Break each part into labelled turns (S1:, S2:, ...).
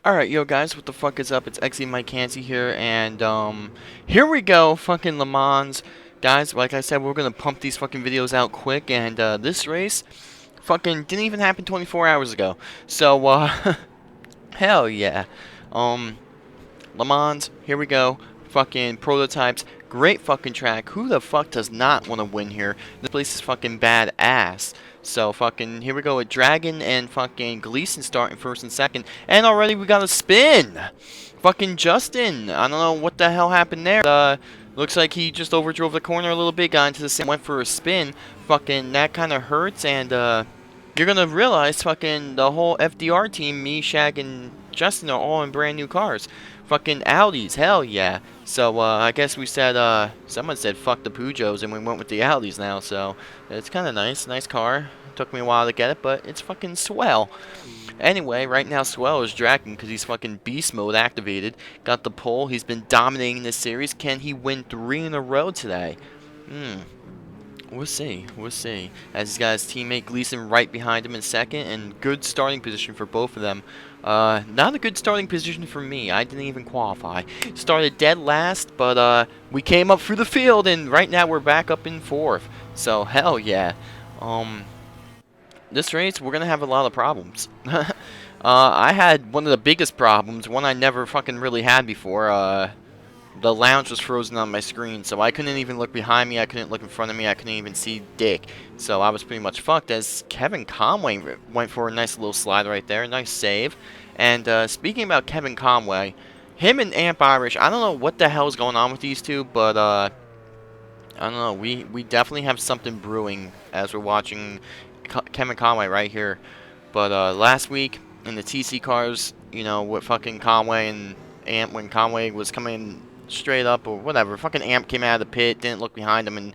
S1: Alright, yo guys, what the fuck is up? It's XE Mike Hansi here, and here we go, fucking Le Mans. Guys, like I said, we're gonna pump these fucking videos out quick, and this race fucking didn't even happen 24 hours ago. So, hell yeah. Le Mans, here we go. Fucking prototypes, great fucking track. Who the fuck does not want to win here? This place is fucking badass. So fucking here we go with Dragon and fucking Gleason starting first and second, and already we got a spin. Fucking Justin, I don't know what the hell happened there. Looks like he just overdrove the corner a little bit, got into the same, went for a spin. Fucking that kind of hurts, and you're gonna realize fucking the whole FDR team, me, Shag, and Justin are all in brand new cars. Fucking Audis, hell yeah. So I guess we said someone said fuck the Peugeots, and we went with the Audis now. So it's kind of nice car. Took me a while to get it, but it's fucking swell. Anyway, right now Swell is dragging because he's fucking beast mode activated. Got the pole. He's been dominating this series. Can he win 3 in a row today? We'll see. We'll see. As he's got his teammate Gleason right behind him in second, and good starting position for both of them. Not a good starting position for me. I didn't even qualify. Started dead last, but we came up through the field, and right now we're back up in 4th. So hell yeah. This race we're gonna have a lot of problems. I had one of the biggest problems, one I never fucking really had before. The lounge was frozen on my screen, so I couldn't even look behind me, I couldn't look in front of me, I couldn't even see Dick. So I was pretty much fucked as Kevin Conway went for a nice little slide right there, nice save. And speaking about Kevin Conway, him and Amp Irish, I don't know what the hell's going on with these two, but I don't know, we definitely have something brewing as we're watching Kevin Conway right here. But last week in the TC cars, you know, with fucking Conway and Amp, when Conway was coming straight up or whatever, fucking Amp came out of the pit, didn't look behind him, and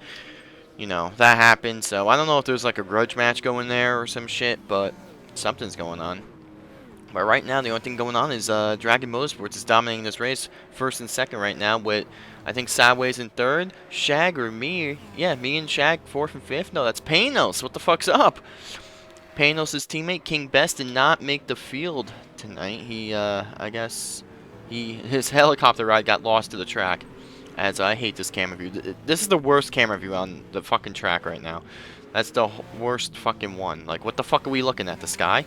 S1: you know that happened. So I don't know if there's like a grudge match going there or some shit, but something's going on. But right now the only thing going on is Dragon Motorsports is dominating this race first and second right now, with I think Sideways in third, Shag or me, yeah, me and Shag fourth and fifth. No, that's Panos. What the fuck's up? Panos' teammate King Best did not make the field tonight. He I guess his helicopter ride got lost to the track. As I hate this camera view. This is the worst camera view on the fucking track right now. That's the worst fucking one. Like, what the fuck are we looking at? The sky?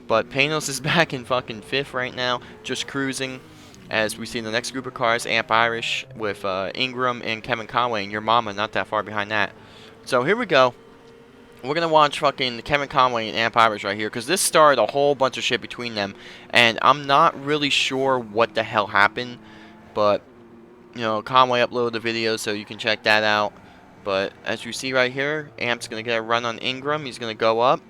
S1: But Panos is back in fucking 5th right now, just cruising. As we see the next group of cars, Amp Irish with Ingram and Kevin Conway, and your mama not that far behind that. So here we go. We're going to watch fucking Kevin Conway and Amp Irish right here, because this started a whole bunch of shit between them, and I'm not really sure what the hell happened, but, you know, Conway uploaded the video, so you can check that out. But as you see right here, Amp's going to get a run on Ingram. He's going to go up,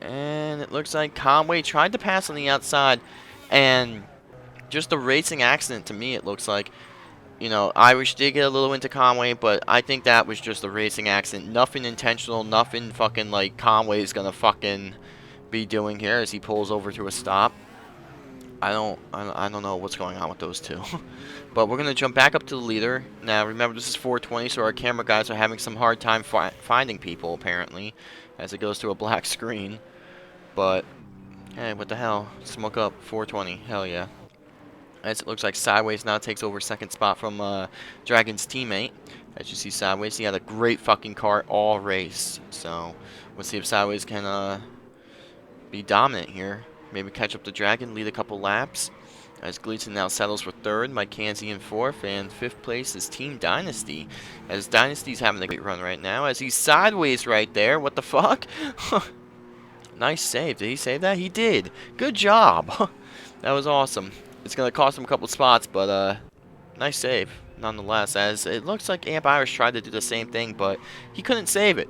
S1: and it looks like Conway tried to pass on the outside, and just a racing accident to me, it looks like. You know, Irish did get a little into Conway, but I think that was just a racing accident. Nothing intentional, nothing fucking like Conway's gonna fucking be doing here as he pulls over to a stop. I don't know what's going on with those two. But we're gonna jump back up to the leader. Now remember, this is 420, so our camera guys are having some hard time finding people apparently, as it goes to a black screen. But hey, what the hell? Smoke up 420. Hell yeah. As it looks like Sideways now takes over second spot from Dragon's teammate. As you see Sideways, he had a great fucking car all race. So we'll see if Sideways can be dominant here. Maybe catch up to Dragon, lead a couple laps. As Gleason now settles for third, Mike Kansi in 4th, and 5th place is Team Dynasty. As Dynasty's having a great run right now, as he's Sideways right there. What the fuck? Nice save. Did he save that? He did. Good job. That was awesome. It's going to cost him a couple spots, but nice save nonetheless, as it looks like Amp Irish tried to do the same thing, but he couldn't save it.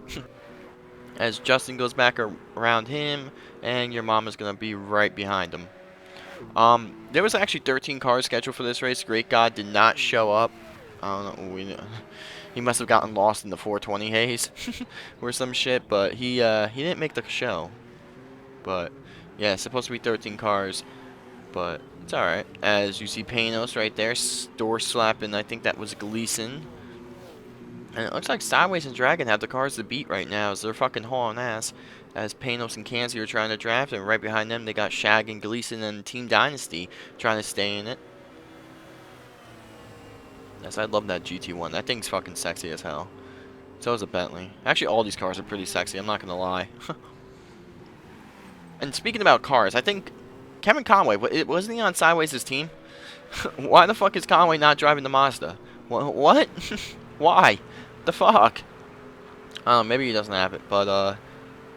S1: As Justin goes back around him, and your mama's going to be right behind him. There was actually 13 cars scheduled for this race. Great God did not show up. I don't know. He must have gotten lost in the 420 haze or some shit, but he didn't make the show. But yeah, it's supposed to be 13 cars, but it's alright. As you see Panos right there, door slapping, I think that was Gleason. And it looks like Sideways and Dragon have the cars to beat right now, as they're fucking hauling ass. As Panos and Kanzi are trying to draft, and right behind them they got Shag and Gleason and Team Dynasty trying to stay in it. Yes, I love that GT1. That thing's fucking sexy as hell. So is a Bentley. Actually, all these cars are pretty sexy, I'm not gonna lie. And speaking about cars, I think Kevin Conway, wasn't he on Sideways' team? Why the fuck is Conway not driving the Mazda? What? Why? The fuck? Maybe he doesn't have it, but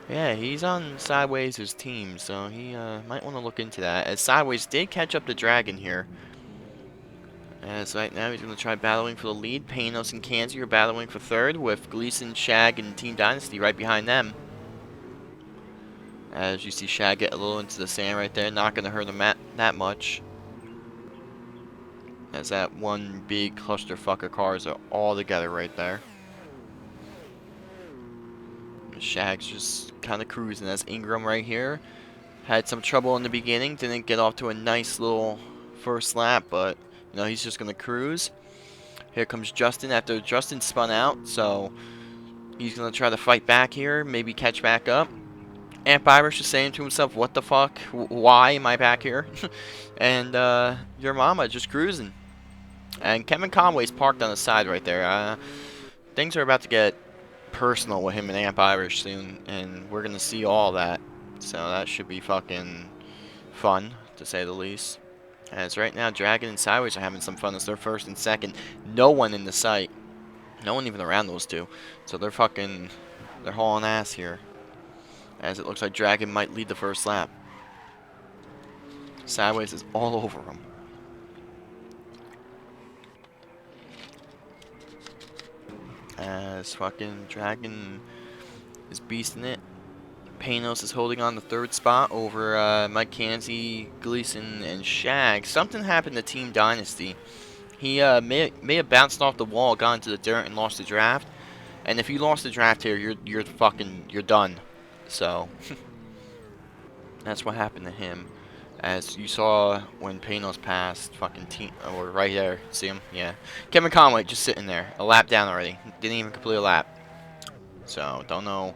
S1: yeah, he's on Sideways' team, so he might want to look into that. As Sideways did catch up to Dragon here. As right now he's going to try battling for the lead. Panos and Kanzi are battling for third, with Gleason, Shag, and Team Dynasty right behind them. As you see Shag get a little into the sand right there, not going to hurt him that much. As that one big clusterfuck of cars are all together right there. Shag's just kind of cruising. As Ingram right here had some trouble in the beginning, didn't get off to a nice little first lap, but you know, he's just going to cruise. Here comes Justin after Justin spun out, so he's going to try to fight back here, maybe catch back up. Amp Irish is saying to himself, what the fuck? Why am I back here? And your mama just cruising. And Kevin Conway's parked on the side right there. Things are about to get personal with him and Amp Irish soon, and we're going to see all that. So that should be fucking fun, to say the least. As right now, Dragon and Sideways are having some fun as they're first and second. No one in the sight. No one even around those two. So they're hauling ass here. As it looks like Dragon might lead the first lap. Sideways is all over him. As fucking Dragon is beasting it. Panos is holding on the third spot over Mike Kanzi, Gleason, and Shag. Something happened to Team Dynasty. He may have bounced off the wall, got into the dirt, and lost the draft. And if you lost the draft here, you're done. So that's what happened to him. As you saw when Panos passed, fucking team, or right there, see him? Yeah. Kevin Conway just sitting there, a lap down already. Didn't even complete a lap. So don't know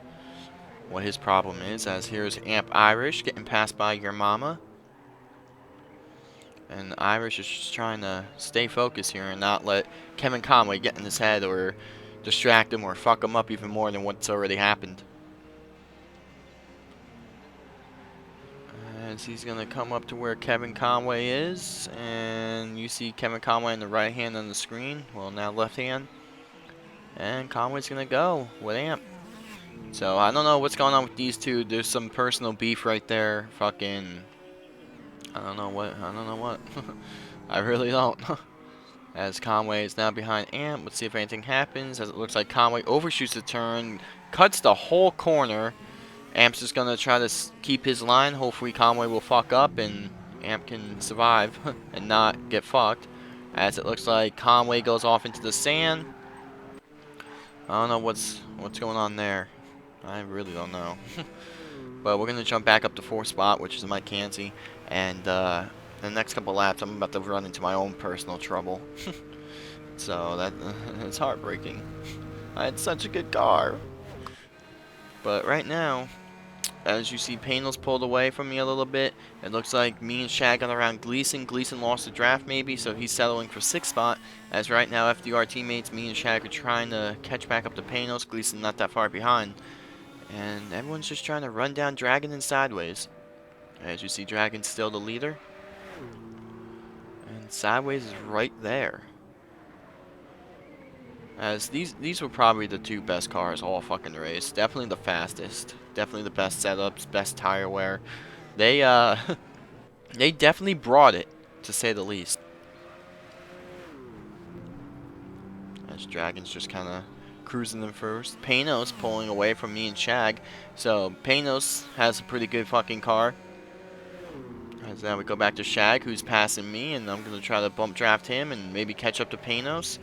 S1: what his problem is, as here's Amp Irish getting passed by your mama. And Irish is just trying to stay focused here and not let Kevin Conway get in his head or distract him or fuck him up even more than what's already happened. As he's going to come up to where Kevin Conway is, and you see Kevin Conway in the right hand on the screen, well now left hand. And Conway's going to go with Amp. So, I don't know what's going on with these two. There's some personal beef right there. Fucking, I don't know what. I really don't. As Conway is now behind Amp. Let's see if anything happens. As it looks like Conway overshoots the turn. Cuts the whole corner. Amp's just going to try to keep his line. Hopefully Conway will fuck up and Amp can survive and not get fucked. As it looks like Conway goes off into the sand. I don't know what's going on there. I really don't know. But we're going to jump back up to 4th spot, which is Mike Kanzi. And the next couple laps, I'm about to run into my own personal trouble. So that it's heartbreaking. I had such a good car. But right now, as you see, Panos pulled away from me a little bit. It looks like me and Shag got around Gleason. Gleason lost the draft maybe, so he's settling for 6th spot. As right now, FDR teammates, me and Shag are trying to catch back up to Panos. Gleason not that far behind. And everyone's just trying to run down Dragon and Sideways. As you see, Dragon's still the leader. And Sideways is right there. As these were probably the 2 best cars all fucking race. Definitely the fastest. Definitely the best setups, best tire wear. They they definitely brought it, to say the least. As Dragon's just kind of cruising them first. Panos pulling away from me and Shag. So Panos has a pretty good fucking car. As now we go back to Shag, who's passing me, and I'm going to try to bump draft him and maybe catch up to Panos.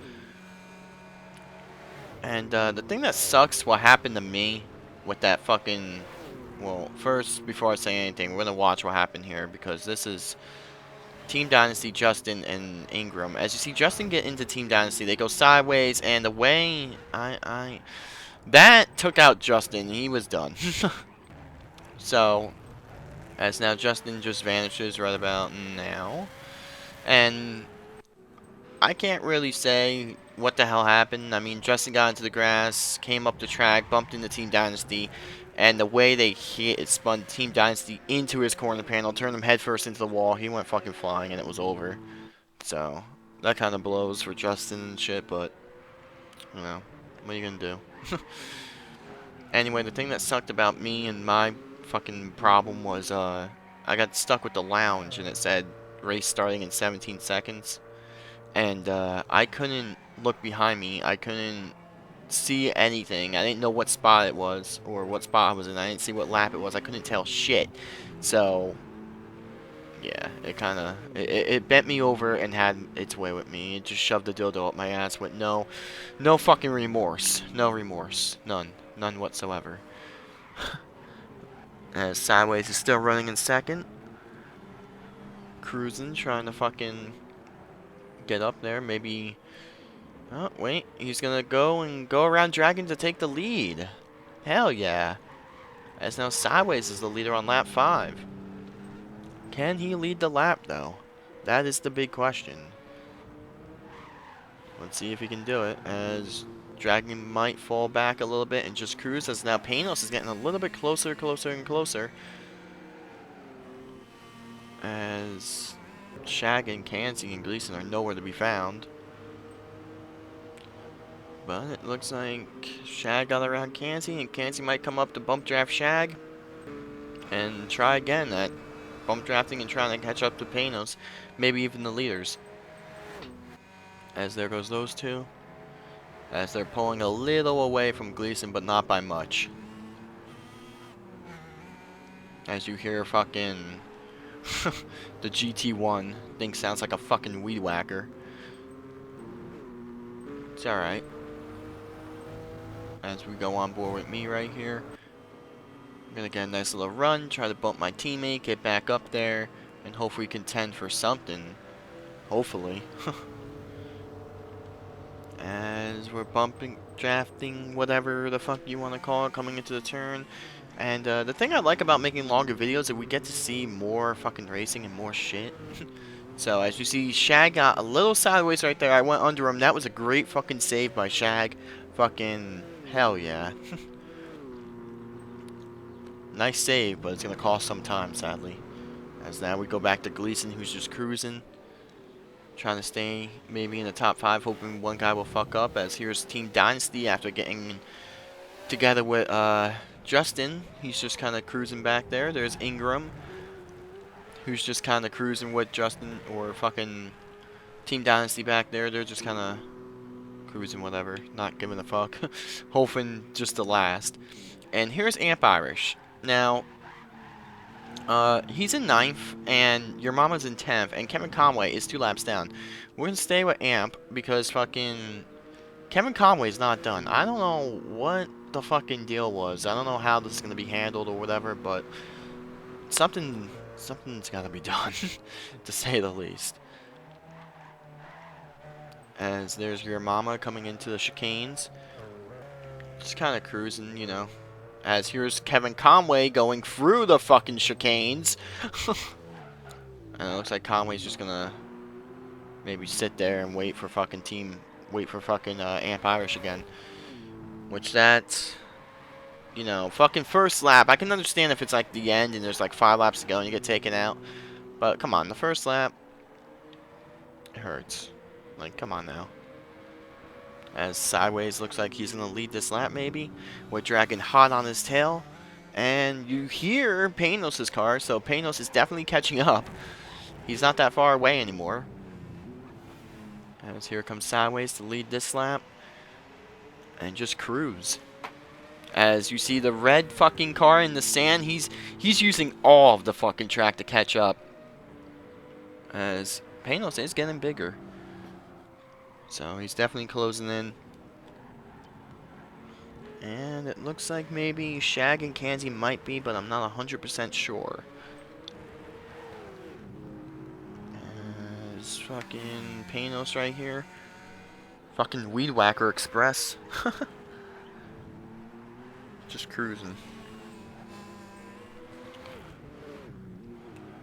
S1: And the thing that sucks what happened to me with that fucking... Well, first, before I say anything, we're going to watch what happened here, because this is Team Dynasty, Justin, and Ingram. As you see Justin get into Team Dynasty, they go sideways, and the way that took out Justin. He was done. So, as now Justin just vanishes right about now. And I can't really say what the hell happened. I mean, Justin got into the grass, came up the track, bumped into Team Dynasty, and the way they hit it spun Team Dynasty into his corner panel, turned him headfirst into the wall. He went fucking flying, and it was over. So, that kind of blows for Justin and shit, but, you know, what are you gonna do? Anyway, the thing that sucked about me and my fucking problem was, I got stuck with the lounge, and it said race starting in 17 seconds. And I couldn't look behind me. I couldn't see anything. I didn't know what spot it was or what spot I was in. I didn't see what lap it was. I couldn't tell shit. So yeah, it kind of it bent me over and had its way with me. It just shoved the dildo up my ass with no fucking remorse. No remorse. None whatsoever. As Sideways is still running in second. Cruising, trying to fucking get up there. Maybe. Oh, wait. He's gonna go around Dragon to take the lead. Hell yeah. As now Sideways is the leader on lap 5. Can he lead the lap, though? That is the big question. Let's see if he can do it, as Dragon might fall back a little bit and just cruise, as now Panos is getting a little bit closer and closer. As Shag and Kansi and Gleason are nowhere to be found. But it looks like Shag got around Kansi, and Kansi might come up to bump draft Shag and try again at bump drafting and trying to catch up to Panos, maybe even the leaders. As there goes those two. As they're pulling a little away from Gleason, but not by much. As you hear fucking the GT1 thing sounds like a fucking weed whacker. It's alright. As we go on board with me right here. I'm gonna get a nice little run, try to bump my teammate, get back up there, and hopefully contend for something. Hopefully. As we're bumping, drafting, whatever the fuck you want to call it, coming into the turn. And the thing I like about making longer videos is we get to see more fucking racing and more shit. So as you see, Shag got a little sideways right there. I went under him. That was a great fucking save by Shag. Fucking hell yeah. Nice save, but it's going to cost some time, sadly. As now we go back to Gleason, who's just cruising. Trying to stay maybe in the top 5, hoping one guy will fuck up. As here's Team Dynasty after getting together with Justin. He's just kind of cruising back there. There's Ingram, who's just kind of cruising with Justin or fucking Team Dynasty back there. They're just kind of cruising whatever, not giving a fuck. Hoping just to last. And here's Amp Irish. Now, he's in 9th, and your mama's in 10th, and Kevin Conway is 2 laps down. We're gonna stay with Amp because fucking Kevin Conway's not done. I don't know what the fucking deal was. I don't know how this is gonna be handled or whatever, but something's gotta be done, to say the least. As there's your mama coming into the chicanes, just kind of cruising, you know. As here's Kevin Conway going through the fucking chicanes. And it looks like Conway's just gonna maybe sit there and wait for fucking Amp Irish again. Which that's, you know, fucking first lap. I can understand if it's like the end and there's like 5 laps to go and you get taken out. But come on, the first lap, it hurts. Like, come on now. As Sideways looks like he's going to lead this lap, maybe, with Dragon hot on his tail. And you hear Panos' car, so Panos is definitely catching up. He's not that far away anymore. As here comes Sideways to lead this lap. And just cruise. As you see the red fucking car in the sand, he's using all of the fucking track to catch up. As Panos is getting bigger. So he's definitely closing in. And it looks like maybe Shag and Kansi might be, but I'm not 100% sure. fucking Panos right here. Fucking Weed Whacker Express. Just cruising.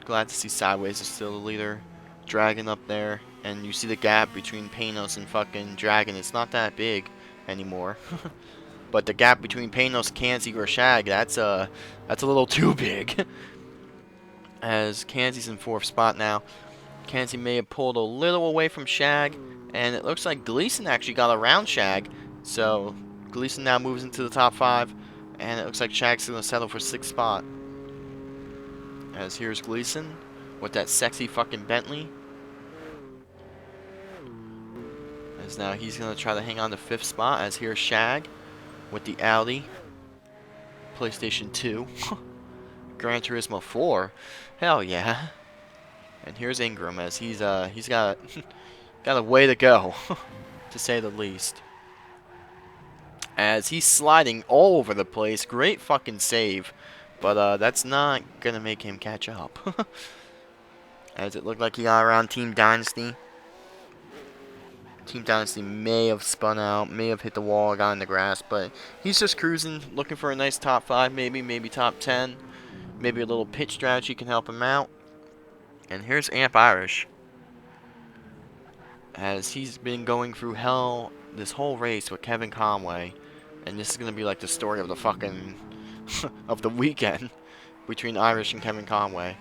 S1: Glad to see Sideways is still the leader. Dragon up there. And you see the gap between Panos and fucking Dragon. It's not that big anymore. But the gap between Panos, Kanzi, or Shag, that's a little too big. As Kanzi's in 4th spot now. Kanzi may have pulled a little away from Shag. And it looks like Gleason actually got around Shag. So Gleason now moves into the top 5. And it looks like Shag's going to settle for 6th spot. As here's Gleason with that sexy fucking Bentley. As now he's going to try to hang on to 5th spot. As here's Shag with the Audi. PlayStation 2. Gran Turismo 4. Hell yeah. And here's Ingram as he's got got a way to go, to say the least. As he's sliding all over the place. Great fucking save. But that's not going to make him catch up. As it looked like he got around Team Dynasty. Team Dynasty may have spun out, may have hit the wall, got in the grass. But he's just cruising, looking for a nice top 5 maybe top 10. Maybe a little pitch strategy can help him out. And here's Amp Irish. As he's been going through hell this whole race with Kevin Conway. And this is going to be like the story of the fucking... of the weekend. Between Irish and Kevin Conway.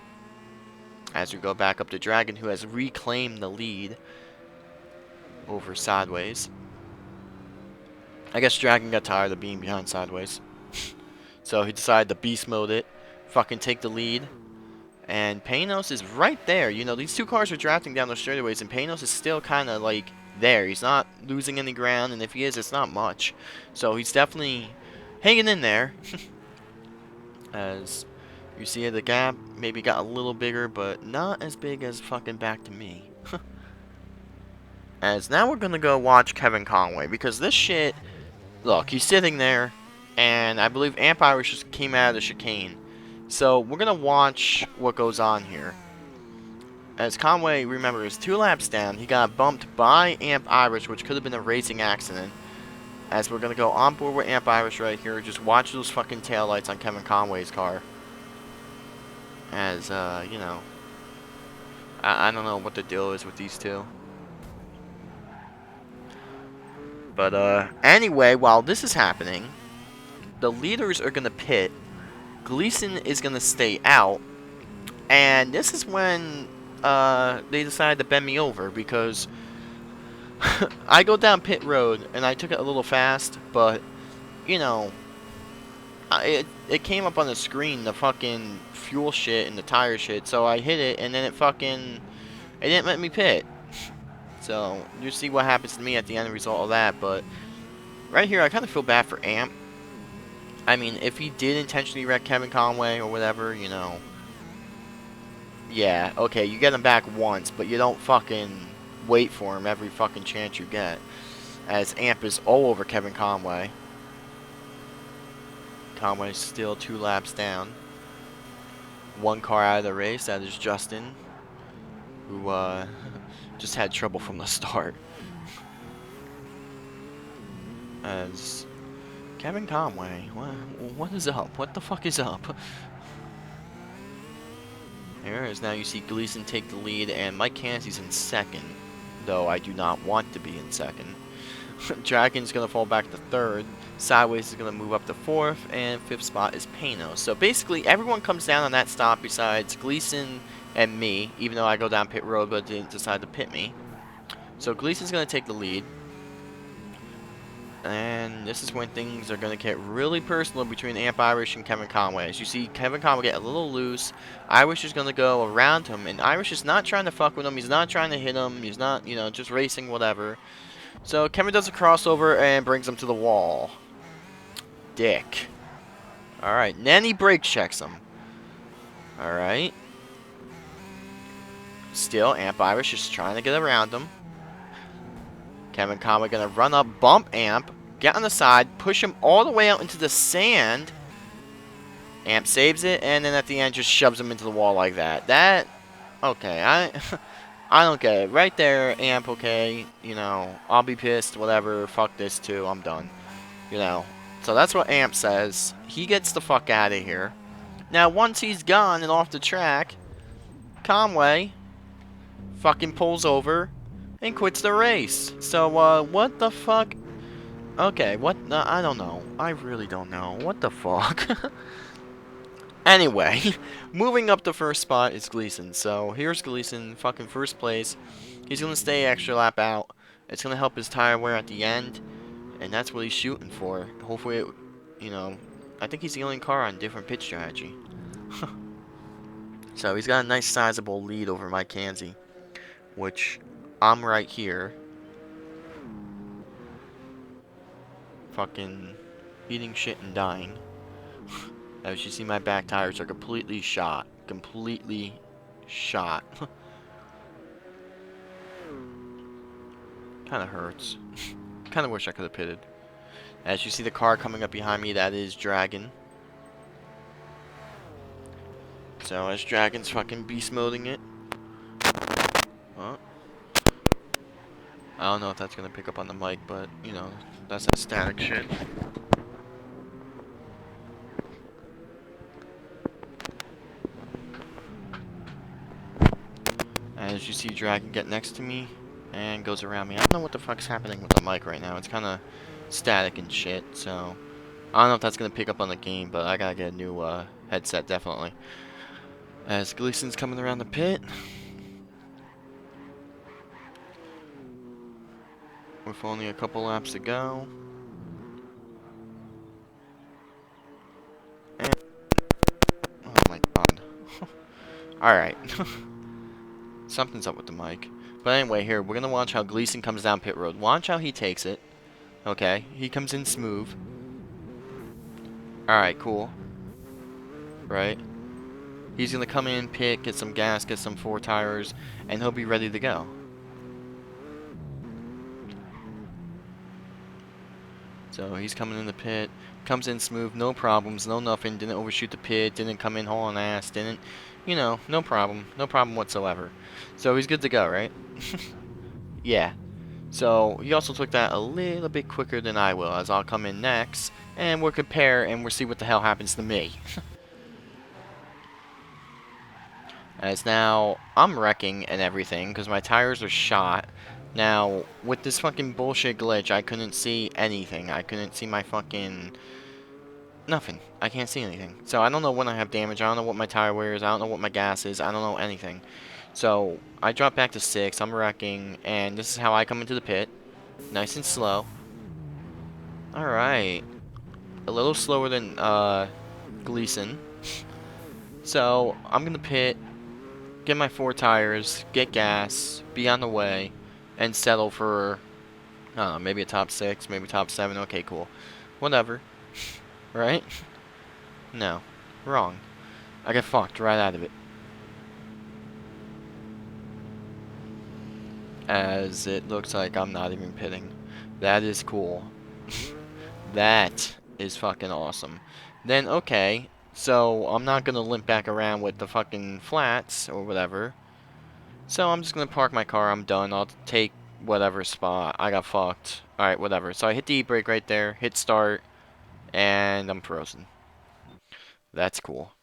S1: As we go back up to Dragon, who has reclaimed the lead. Over Sideways. I guess Dragon got tired of being behind Sideways. So he decided to beast mode it. Fucking take the lead. And Panos is right there. You know, these two cars are drafting down the straightaways, and Panos is still kind of like there. He's not losing any ground, and if he is, it's not much. So he's definitely hanging in there. As you see the gap maybe got a little bigger, but not as big as fucking back to me. As now we're gonna go watch Kevin Conway, because this shit, look, he's sitting there, and I believe Amp Irish just came out of the chicane. So we're gonna watch what goes on here. As Conway, remember, is 2 laps down. He got bumped by Amp Irish, which could have been a racing accident. As we're gonna go on board with Amp Irish right here, just watch those fucking taillights on Kevin Conway's car. As you know, I don't know what the deal is with these two. But anyway, while this is happening, the leaders are gonna pit. Gleason is going to stay out. And this is when they decided to bend me over. Because I go down pit road. And I took it a little fast. But, you know, it came up on the screen. The fucking fuel shit and the tire shit. So I hit it. And then it didn't let me pit. So you see what happens to me at the end result of that. But right here, I kind of feel bad for Amp. I mean, if he did intentionally wreck Kevin Conway or whatever, you know. Yeah, okay, you get him back once, but you don't fucking wait for him every fucking chance you get. As Amp is all over Kevin Conway. Conway's still 2 laps down. 1 car out of the race, that is Justin. Who, just had trouble from the start. As... Kevin Conway, what is up? What the fuck is up? Here is now you see Gleason take the lead, and Mike Kanzi's in 2nd, though I do not want to be in 2nd. Dragon's gonna fall back to 3rd. Sideways is gonna move up to 4th, and 5th spot is Panos. So basically, everyone comes down on that stop besides Gleason and me, even though I go down pit road, but didn't decide to pit me. So Gleason's gonna take the lead. And this is when things are going to get really personal between Amp Irish and Kevin Conway. As you see Kevin Conway get a little loose. Irish is going to go around him. And Irish is not trying to fuck with him. He's not trying to hit him. He's not, you know, just racing, whatever. So Kevin does a crossover and brings him to the wall. Dick. Alright, and then he brake checks him. Alright. Still, Amp Irish is trying to get around him. Kevin Conway gonna run up, bump Amp, get on the side, push him all the way out into the sand. Amp saves it, and then at the end just shoves him into the wall like that. Okay, I don't get it. Right there, Amp, okay, you know, I'll be pissed, whatever, fuck this too, I'm done. You know, so that's what Amp says. He gets the fuck out of here. Now, once he's gone and off the track, Conway fucking pulls over and quits the race. So, what the fuck? Okay, what? I don't know. I really don't know. What the fuck? Anyway, moving up the first spot is Gleason. So, here's Gleason, fucking first place. He's gonna stay extra lap out. It's gonna help his tire wear at the end. And that's what he's shooting for. Hopefully, you know, I think he's the only car on different pit strategy. So he's got a nice sizable lead over my Kanzi, which I'm right here. Fucking eating shit and dying. As you see, my back tires are completely shot. Completely shot. Kinda hurts. Kinda wish I could have pitted. As you see the car coming up behind me, that is Dragon. So as Dragon's fucking beast moding it. Oh. I don't know if that's gonna pick up on the mic, but you know, that's that static shit. As you see Dragon get next to me and goes around me. I don't know what the fuck's happening with the mic right now. It's kinda static and shit, so I don't know if that's gonna pick up on the game, but I gotta get a new headset definitely. As Gleason's coming around the pit. With only a couple laps to go. And oh my god. Alright. Something's up with the mic. But anyway, here, we're gonna watch how Gleason comes down pit road. Watch how he takes it. Okay, he comes in smooth. Alright, cool. Right? He's gonna come in, pit, get some gas, get some 4 tires, and he'll be ready to go. So he's coming in the pit, comes in smooth, no problems, no nothing, didn't overshoot the pit, didn't come in hauling ass, didn't, you know, no problem whatsoever. So he's good to go, right? Yeah. So he also took that a little bit quicker than I will, as I'll come in next, and we'll compare and we'll see what the hell happens to me. As now, I'm wrecking and everything, because my tires are shot. Now, with this fucking bullshit glitch, I couldn't see anything. I couldn't see my fucking... nothing. I can't see anything. So I don't know when I have damage. I don't know what my tire wear is. I don't know what my gas is. I don't know anything. So I drop back to 6. I'm wrecking, and this is how I come into the pit. Nice and slow. Alright. A little slower than, Gleason. So, I'm gonna pit, get my 4 tires, get gas, be on the way, and settle for, I don't know, maybe a top 6, maybe top 7. Okay, cool. Whatever. Right? No. Wrong. I get fucked right out of it. As it looks like I'm not even pitting. That is cool. That is fucking awesome. Then, okay, so I'm not gonna limp back around with the fucking flats or whatever. So I'm just gonna park my car. I'm done. I'll take whatever spot. I got fucked. Alright, whatever. So I hit the e-brake right there, hit start, and I'm frozen. That's cool.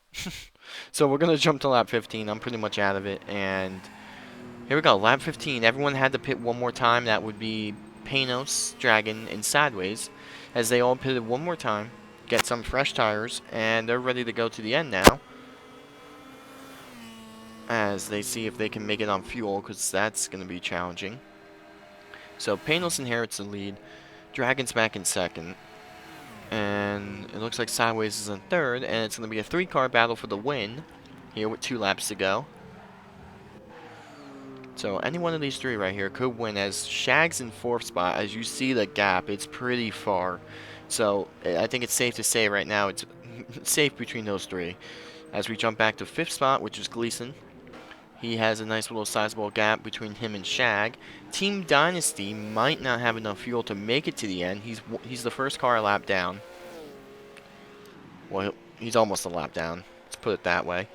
S1: So we're gonna jump to lap 15. I'm pretty much out of it, and here we go. Lap 15. Everyone had to pit one more time. That would be Panos, Dragon, and Sideways, as they all pitted one more time, get some fresh tires, and they're ready to go to the end now, as they see if they can make it on fuel, because that's going to be challenging. So Panos inherits the lead, Dragon's back in second, and it looks like Sideways is in third, and it's going to be a 3-car battle for the win, here with 2 laps to go. So any one of these 3 right here could win, as Shag's in 4th spot. As you see the gap, it's pretty far. So I think it's safe to say right now it's safe between those 3. As we jump back to 5th spot, which is Gleason. He has a nice little sizable gap between him and Shag. Team Dynasty might not have enough fuel to make it to the end. He's the first car a lap down. Well, he's almost a lap down. Let's put it that way.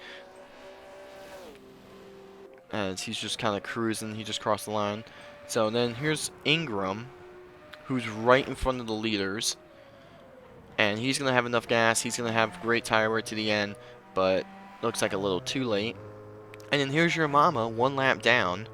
S1: as he's just kind of cruising. He just crossed the line. So then here's Ingram, who's right in front of the leaders. And he's going to have enough gas. He's going to have great tire wear to the end, but looks like a little too late. And then here's your mama, one lap down.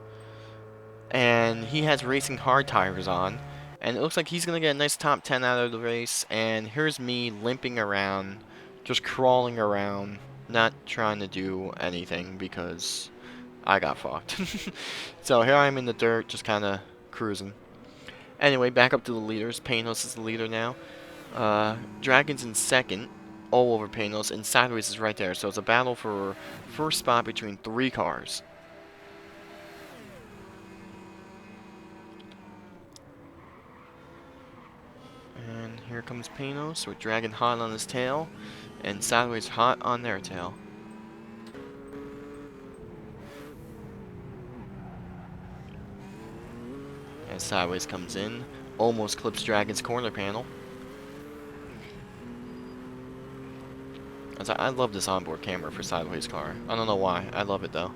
S1: And he has racing hard tires on. And it looks like he's going to get a nice top 10 out of the race. And here's me limping around, just crawling around, not trying to do anything because I got fucked. So here I am in the dirt, just kind of cruising. Anyway, back up to the leaders. Panos is the leader now. Dragon's in second, all over Panos, and Sideways is right there. So it's a battle for first spot between 3 cars. And here comes Panos with Dragon hot on his tail, and Sideways hot on their tail. As Sideways comes in, almost clips Dragon's corner panel. I love this onboard camera for Sideways car. I don't know why. I love it though.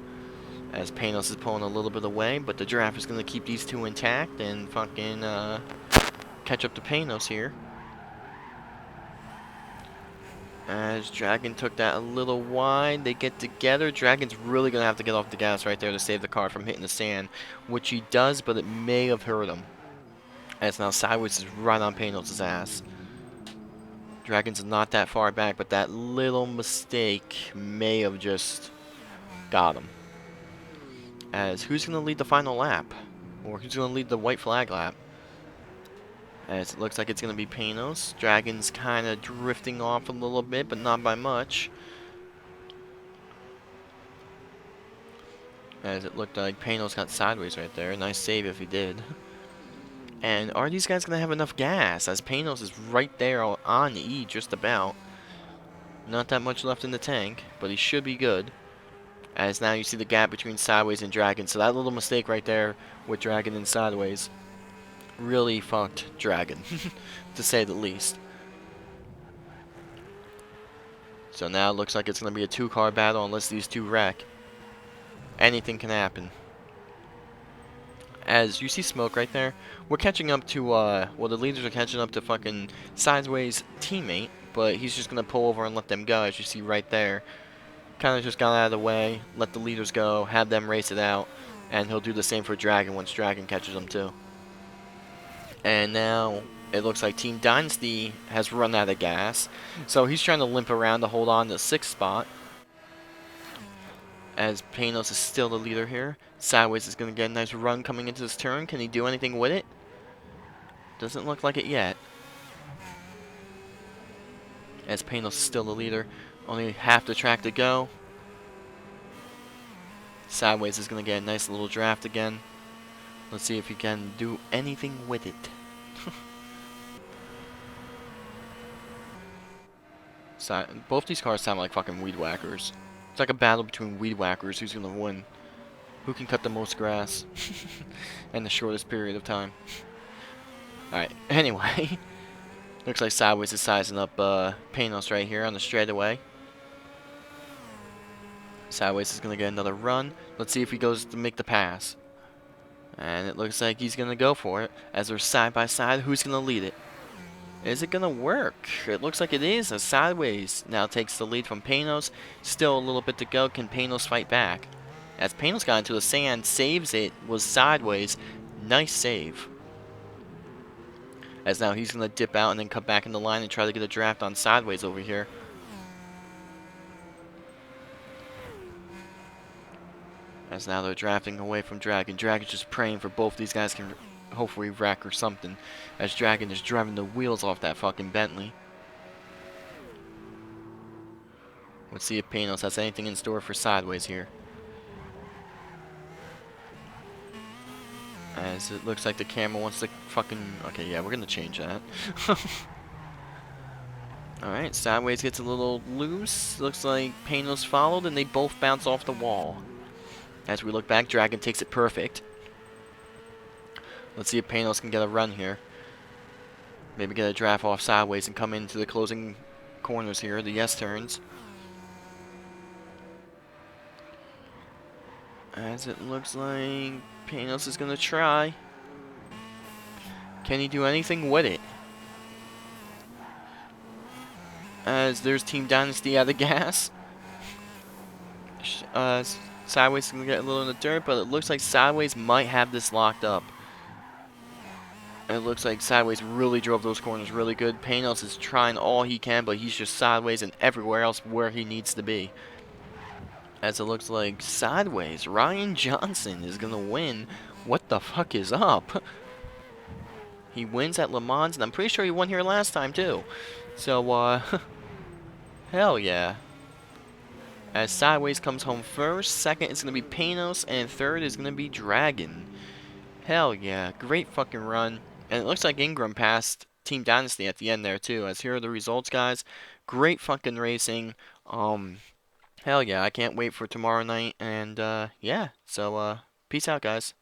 S1: As Panos is pulling a little bit away, but the draft is going to keep these two intact and fucking catch up to Panos here. As Dragon took that a little wide, they get together. Dragon's really going to have to get off the gas right there to save the car from hitting the sand, which he does, but it may have hurt him. As now Sideways is right on Panos' ass. Dragon's not that far back, but that little mistake may have just got him. As who's going to lead the final lap? Or who's going to lead the white flag lap? As it looks like it's going to be Panos. Dragon's kind of drifting off a little bit, but not by much. As it looked like Panos got Sideways right there. Nice save if he did. And are these guys going to have enough gas? As Panos is right there on E just about. Not that much left in the tank, but he should be good. As now you see the gap between Sideways and Dragon. So that little mistake right there with Dragon and Sideways really fucked Dragon, to say the least. So now it looks like it's going to be a 2-car battle unless these two wreck. Anything can happen. As you see smoke right there, we're catching up to, well, the leaders are catching up to fucking Sideways' teammate, but he's just going to pull over and let them go, as you see right there. Kind of just got out of the way, let the leaders go, have them race it out, and he'll do the same for Dragon once Dragon catches him too. And now it looks like Team Dynasty has run out of gas, so he's trying to limp around to hold on to the 6th spot. As Panos is still the leader here. Sideways is going to get a nice run coming into this turn. Can he do anything with it? Doesn't look like it yet. As Panos is still the leader. Only half the track to go. Sideways is going to get a nice little draft again. Let's see if he can do anything with it. Both these cars sound like fucking weed whackers. It's like a battle between weed whackers. Who's going to win? Who can cut the most grass in the shortest period of time? Alright, anyway. Looks like Sideways is sizing up Panos right here on the straightaway. Sideways is going to get another run. Let's see if he goes to make the pass. And it looks like he's going to go for it. As they're side by side, who's going to lead it? Is it going to work? It looks like it is, as Sideways now takes the lead from Panos. Still a little bit to go. Can Panos fight back? As Panos got into the sand, saves it, was Sideways. Nice save. As now he's going to dip out and then come back in the line and try to get a draft on Sideways over here. As now they're drafting away from Dragon. Dragon's just praying for both these guys can hopefully wreck or something. As Dragon is driving the wheels off that fucking Bentley. Let's see if Panos has anything in store for Sideways here. As it looks like the camera wants to fucking... Okay, yeah, we're gonna change that. Alright, Sideways gets a little loose. Looks like Panos followed and they both bounce off the wall. As we look back, Dragon takes it perfect. Let's see if Panos can get a run here. Maybe get a draft off Sideways and come into the closing corners here, the yes turns. As it looks like Panos is gonna try. Can he do anything with it? As there's Team Dynasty out of gas. Sideways is gonna get a little in the dirt, but it looks like Sideways might have this locked up. It looks like Sideways really drove those corners really good. Panos is trying all he can, but he's just Sideways and everywhere else where he needs to be. As it looks like Sideways, Ryan Johnson is gonna win. What the fuck is up? He wins at Le Mans, and I'm pretty sure he won here last time too. So, hell yeah. As Sideways comes home first, second is gonna be Panos, and third is gonna be Dragon. Hell yeah, great fucking run. And it looks like Ingram passed Team Dynasty at the end there too. As here are the results, guys. Great fucking racing. Hell yeah, I can't wait for tomorrow night. And yeah, so peace out, guys.